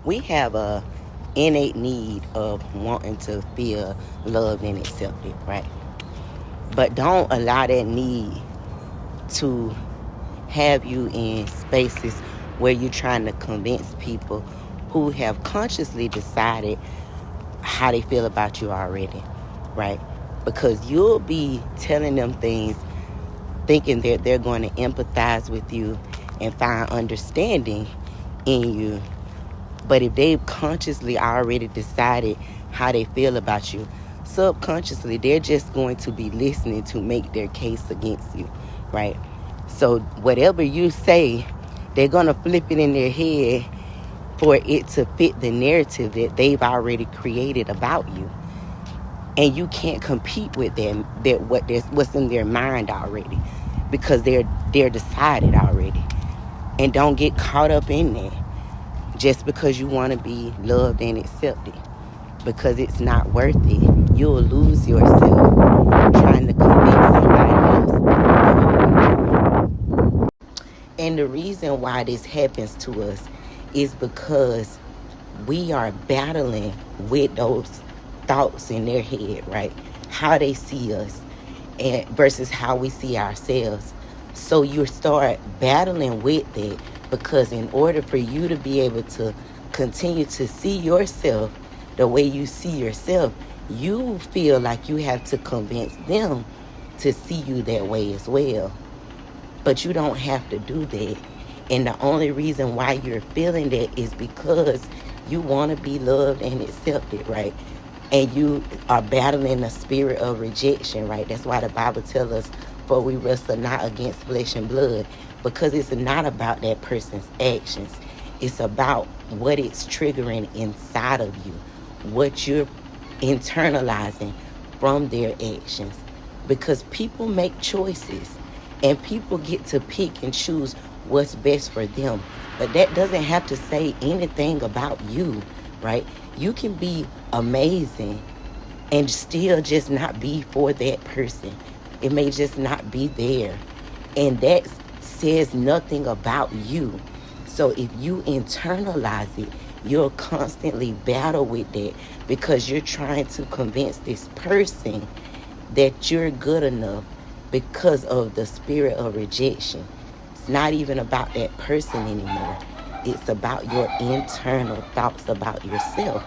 We have a innate need of wanting to feel loved and accepted, right? But don't allow that need to have you in spaces where you're trying to convince people who have consciously decided how they feel about you already, right? Because you'll be telling them things thinking that they're going to empathize with you and find understanding in you. But if they've consciously already decided how they feel about you, subconsciously, they're just going to be listening to make their case against you, right? So whatever you say, they're going to flip it in their head for it to fit the narrative that they've already created about you. And you can't compete with them, what's in their mind already, because they're decided already. And don't get caught up in that just because you want to be loved and accepted, because it's not worth it. You'll lose yourself trying to convince somebody else. And the reason why this happens to us is because we are battling with those thoughts in their head, right? How they see us and versus how we see ourselves. So you start battling with it, because in order for you to be able to continue to see yourself the way you see yourself, you feel like you have to convince them to see you that way as well. But you don't have to do that. And the only reason why you're feeling that is because you want to be loved and accepted, right? And you are battling the spirit of rejection, right? That's why the Bible tells us, for we wrestle not against flesh and blood, because it's not about that person's actions. It's about what it's triggering inside of you, what you're internalizing from their actions. Because people make choices, and people get to pick and choose what's best for them. But that doesn't have to say anything about you, right? You can be amazing and still just not be for that person. It may just not be there. And that says nothing about you. So if you internalize it, you'll constantly battle with that, because you're trying to convince this person that you're good enough because of the spirit of rejection. It's not even about that person anymore. It's about your internal thoughts about yourself.